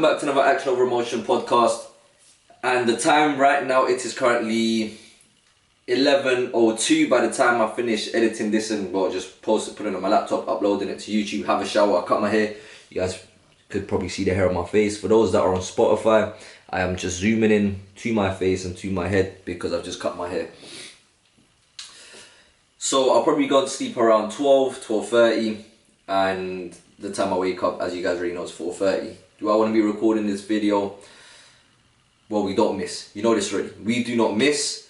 welcome back to another Action Over Emotion podcast. And the time right now, it is currently 11:02 by the time I finish editing this and just put it on my laptop, uploading it to YouTube, have a shower, I cut my hair. You guys could probably see the hair on my face. For those that are on Spotify, I am just zooming in to my face and to my head because I've just cut my hair. So I'll probably go to sleep around 12:30, and the time I wake up, as you guys already know, is 4:30. Do I want to be recording this video? Well, we don't miss. You know this already. We do not miss.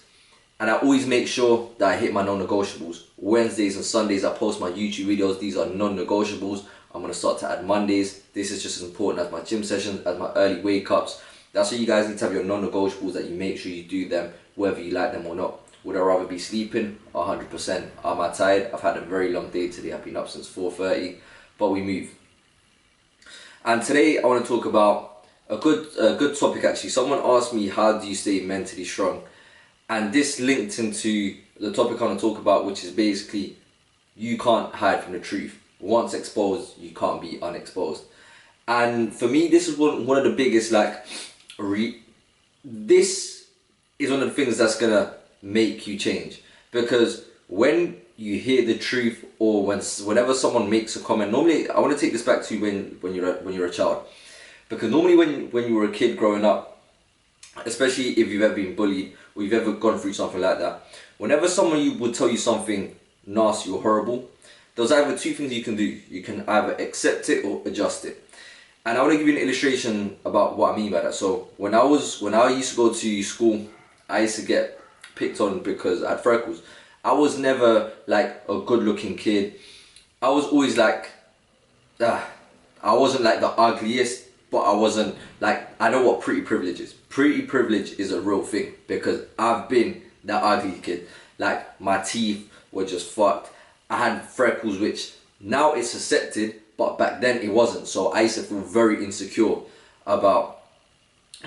And I always make sure that I hit my non-negotiables. Wednesdays and Sundays I post my YouTube videos. These are non-negotiables. I'm going to start to add Mondays. This is just as important as my gym sessions, as my early wake-ups. That's why you guys need to have your non-negotiables, that you make sure you do them, whether you like them or not. Would I rather be sleeping? 100%. Am I tired? I've had a very long day today. I've been up since 4:30. But we move. And today I want to talk about a good topic actually. Someone asked me, how do you stay mentally strong? And this linked into the topic I want to talk about, which is basically, you can't hide from the truth. Once exposed, you can't be unexposed. And for me, this is one of the biggest, this is one of the things that's gonna make you change. Because when you hear the truth, or whenever someone makes a comment, normally I want to take this back to when you're a child, because normally when you were a kid growing up, especially if you've ever been bullied or you've ever gone through something like that, whenever someone would tell you something nasty or horrible, there's either two things you can do. You can either accept it or adjust it. And I want to give you an illustration about what I mean by that. So when I used to go to school, I used to get picked on because I had freckles. I was never like a good looking kid. I was always like, I wasn't like the ugliest, but I wasn't like, I know what pretty privilege is. Pretty privilege is a real thing, because I've been that ugly kid. Like, my teeth were just fucked. I had freckles, which now it's accepted, but back then it wasn't. So I used to feel very insecure about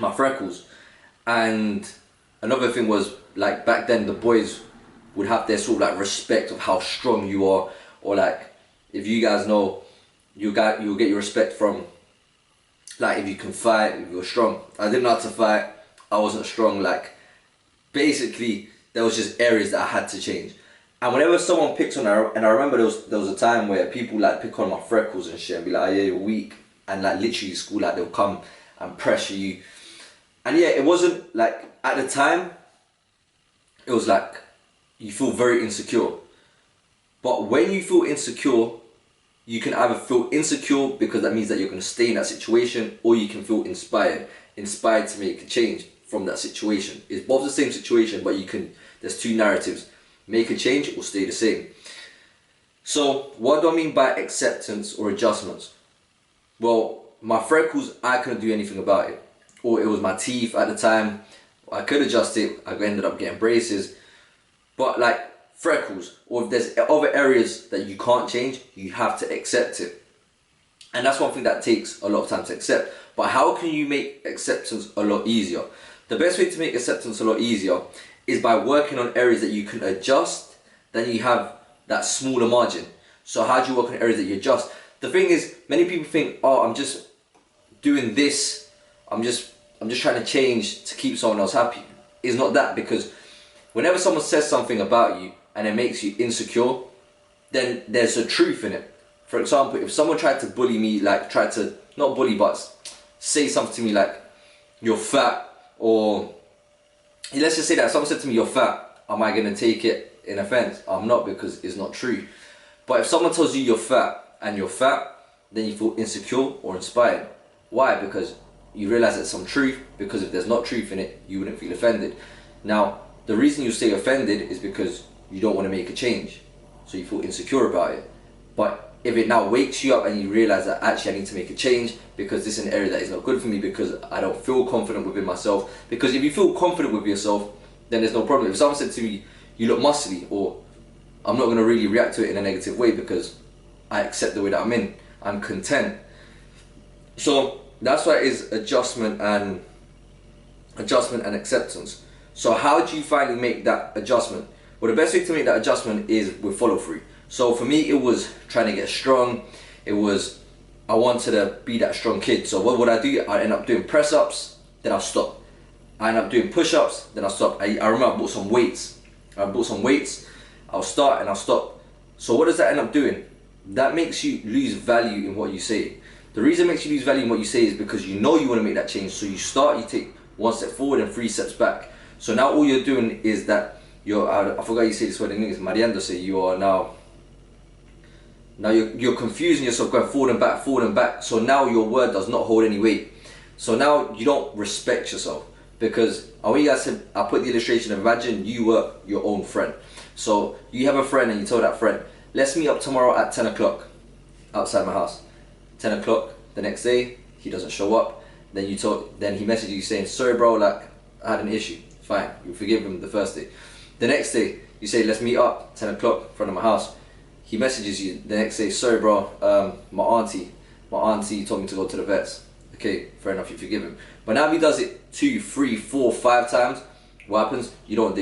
my freckles. And another thing was, like, back then the boys would have their sort of like respect of how strong you are, or like, if you guys know, you'll get your respect from, like, if you can fight, if you're strong. I didn't know how to fight. I wasn't strong. Like, basically there was just areas that I had to change. And whenever someone picked on her, and I remember there was a time where people like pick on my freckles and shit and be like, oh yeah, you're weak, and like literally in school, like, they'll come and pressure you. And yeah, it wasn't like, at the time, it was like, you feel very insecure. But when you feel insecure, you can either feel insecure because that means that you're going to stay in that situation, or you can feel inspired to make a change from that situation. It's both the same situation, but there's two narratives. Make a change or stay the same. So what do I mean by acceptance or adjustments? Well, my freckles, I couldn't do anything about it. Or it was my teeth at the time. I could adjust it. I ended up getting braces. But like freckles, or if there's other areas that you can't change, you have to accept it. And that's one thing that takes a lot of time to accept. But how can you make acceptance a lot easier? The best way to make acceptance a lot easier is by working on areas that you can adjust. Then you have that smaller margin. So how do you work on areas that you adjust? The thing is, many people think, oh, I'm just doing this, I'm just trying to change to keep someone else happy. It's not that, because whenever someone says something about you and it makes you insecure, then there's a truth in it. For example, if someone tried to bully me, like tried to, not bully, but say something to me like, you're fat, or let's just say that someone said to me, you're fat, am I going to take it in offense? I'm not, because it's not true. But if someone tells you you're fat, and you're fat, then you feel insecure or inspired. Why? Because you realize there's some truth, because if there's not truth in it, you wouldn't feel offended. Now, the reason you stay offended is because you don't want to make a change, so you feel insecure about it. But if it now wakes you up and you realize that actually I need to make a change, because this is an area that is not good for me, because I don't feel confident within myself. Because if you feel confident with yourself, then there's no problem. If someone said to me, you look muscly, or I'm not going to really react to it in a negative way, because I accept the way that I'm in, I'm content. So that's why it is adjustment and acceptance. So how do you finally make that adjustment? Well, the best way to make that adjustment is with follow through. So for me, it was trying to get strong. It was I wanted to be that strong kid. So what would I do? I end up doing press ups, then I'll stop. I end up doing push ups, then I'll stop. I remember I bought some weights. I'll start and I'll stop. So what does that end up doing? That makes you lose value in what you say. The reason it makes you lose value in what you say is because you know you want to make that change. So you start, you take one step forward and 3 steps back. So now all you're doing is that you're, I forgot you say this word in English, mareándose. You are now you're confusing yourself, going forward and back. So now your word does not hold any weight. So now you don't respect yourself. Because I put the illustration, imagine you were your own friend. So you have a friend and you tell that friend, let's meet up tomorrow at 10 o'clock outside my house. 10 o'clock, the next day, he doesn't show up. Then he messages you saying, sorry bro, like I had an issue. Fine, you forgive him the first day. The next day, you say, let's meet up, 10 o'clock in front of my house. He messages you the next day, sorry bro, my auntie told me to go to the vets. Okay, fair enough, you forgive him. But now if he does it 2, 3, 4, 5 times, what happens? You don't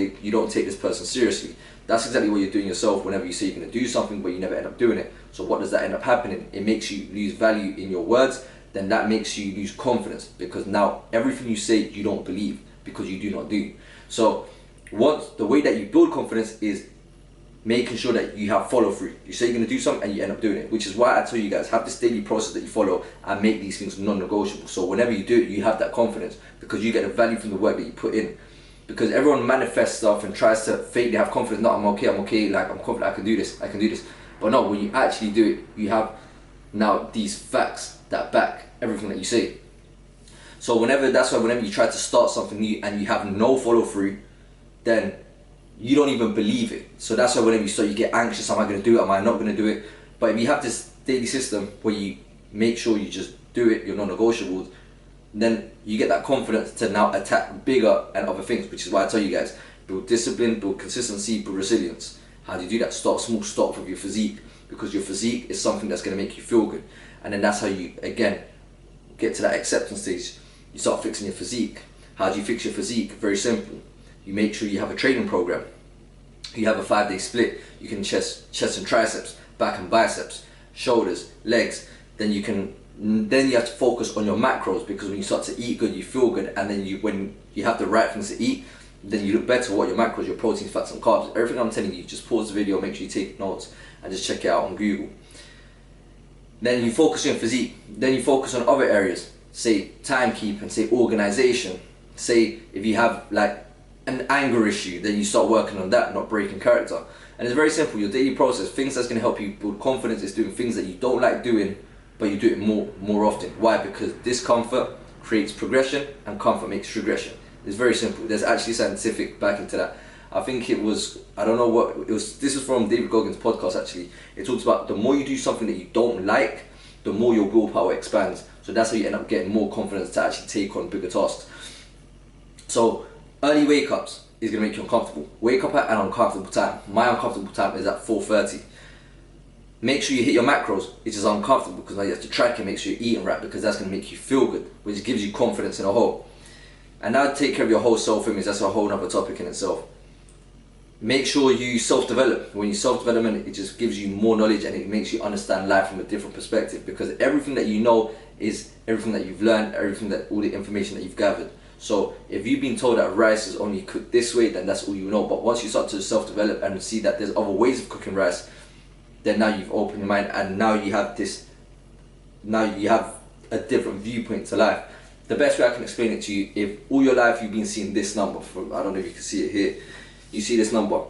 take this person seriously. That's exactly what you're doing yourself whenever you say you're going to do something but you never end up doing it. So what does that end up happening? It makes you lose value in your words. Then that makes you lose confidence, because now everything you say you don't believe because you do not do. So the way that you build confidence is making sure that you have follow through. You say you're going to do something and you end up doing it, which is why I tell you guys, have this daily process that you follow and make these things non-negotiable. So whenever you do it, you have that confidence because you get the value from the work that you put in. Because everyone manifests stuff and tries to fake they have confidence. No, I'm okay, like I'm confident, I can do this. But no, when you actually do it, you have now these facts that back everything that you say. So that's why whenever you try to start something new and you have no follow through, then you don't even believe it. So that's why whenever you start, you get anxious. Am I going to do it? Am I not going to do it? But if you have this daily system where you make sure you just do it, your non-negotiables, then you get that confidence to now attack bigger and other things, which is why I tell you guys, build discipline, build consistency, build resilience. How do you do that? Start small, start with your physique, because your physique is something that's going to make you feel good. And then that's how you, again, get to that acceptance stage. You start fixing your physique. How do you fix your physique? Very simple. You make sure you have a training program. You have a 5-day split. You can chest and triceps, back and biceps, shoulders, legs. Then you have to focus on your macros, because when you start to eat good, you feel good, and then when you have the right things to eat, then you look better. What your macros, your proteins, fats and carbs, everything I'm telling you, just pause the video, make sure you take notes and just check it out on Google. Then you focus on your physique. Then you focus on other areas, say timekeeping, say organization, say if you have like an anger issue, then you start working on that, not breaking character. And it's very simple. Your daily process, things that's going to help you build confidence, is doing things that you don't like doing, but you do it more often. Why? Because discomfort creates progression and comfort makes regression. It's very simple. There's actually scientific backing to that. I think it was, I don't know what it was, this is from David Goggins' podcast actually. It talks about the more you do something that you don't like, the more your willpower expands. So that's how you end up getting more confidence to actually take on bigger tasks. So early wake ups is going to make you uncomfortable. Wake up at an uncomfortable time. My uncomfortable time is at 4:30. Make sure you hit your macros, which is uncomfortable because now you have to track and make sure you're eating right, because that's going to make you feel good, which gives you confidence in a whole. And now take care of your whole self-image. That's a whole other topic in itself. Make sure you self-develop. When you self-development, it just gives you more knowledge and it makes you understand life from a different perspective, because everything that you know is everything that you've learned, all the information that you've gathered. So if you've been told that rice is only cooked this way, then that's all you know. But once you start to self-develop and see that there's other ways of cooking rice, then now you've opened your mind, and now you have a different viewpoint to life. The best way I can explain it to you, if all your life you've been seeing this number, I don't know if you can see it here, you see this number,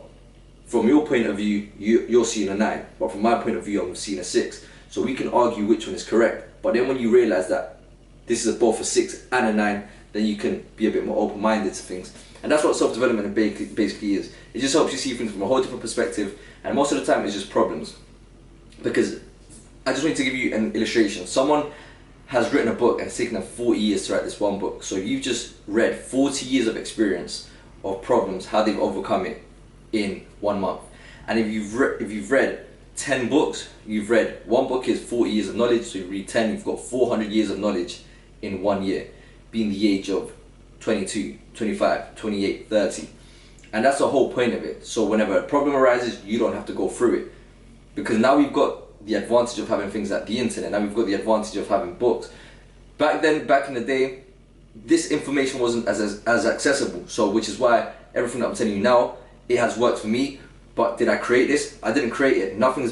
from your point of view, you're seeing a 9, but from my point of view, I'm seeing a 6. So we can argue which one is correct, but then when you realize that this is both a 6 and a 9, then you can be a bit more open-minded to things. And that's what self-development basically is. It just helps you see things from a whole different perspective, and most of the time it's just problems. Because I just want to give you an illustration. Someone has written a book and it's taken them 40 years to write this one book. So you've just read 40 years of experience of problems, how they've overcome it in 1 month. And if you've read 10 books, you've read, one book is 40 years of knowledge, so you read 10, you've got 400 years of knowledge in 1 year, being the age of 22, 25, 28, 30. And that's the whole point of it. So whenever a problem arises, you don't have to go through it. Because now we've got the advantage of having things like the internet. Now we've got the advantage of having books. Back in the day, this information wasn't as accessible. So which is why everything that I'm telling you now, it has worked for me. But did I create this? I didn't create it. Nothing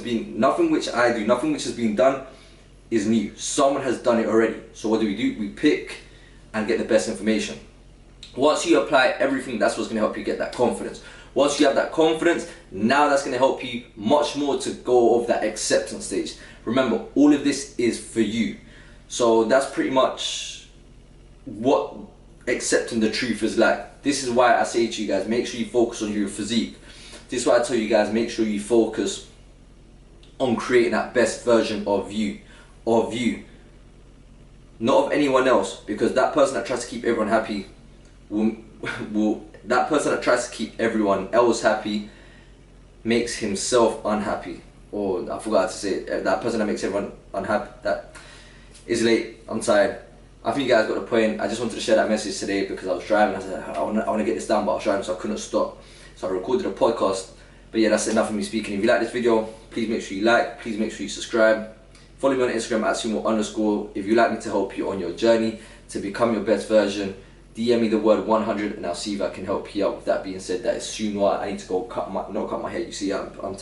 which I do, nothing which has been done is new. Someone has done it already. So what do? We pick and get the best information. Once you apply everything, that's what's going to help you get that confidence. Once you have that confidence, now that's going to help you much more to go off that acceptance stage. Remember, all of this is for you. So that's pretty much what accepting the truth is like. This is why I say to you guys, make sure you focus on your physique. This is why I tell you guys, make sure you focus on creating that best version of you. Not of anyone else, because that person that tries to keep everyone happy that person that tries to keep everyone else happy makes himself unhappy. Or I forgot to say it, that person that makes everyone unhappy, that is late. I'm tired. I think you guys got the point. I just wanted to share that message today because I was driving. I said I want to get this down, but I was driving, so I couldn't stop. So I recorded a podcast. But yeah, that's enough of me speaking. If you like this video, please make sure you like. Please make sure you subscribe. Follow me on Instagram at Sumo_. If you'd like me to help you on your journey to become your best version, DM me the word 100 and I'll see if I can help you out. With that being said, that is Sumo. I need to go not cut my hair. You see, I'm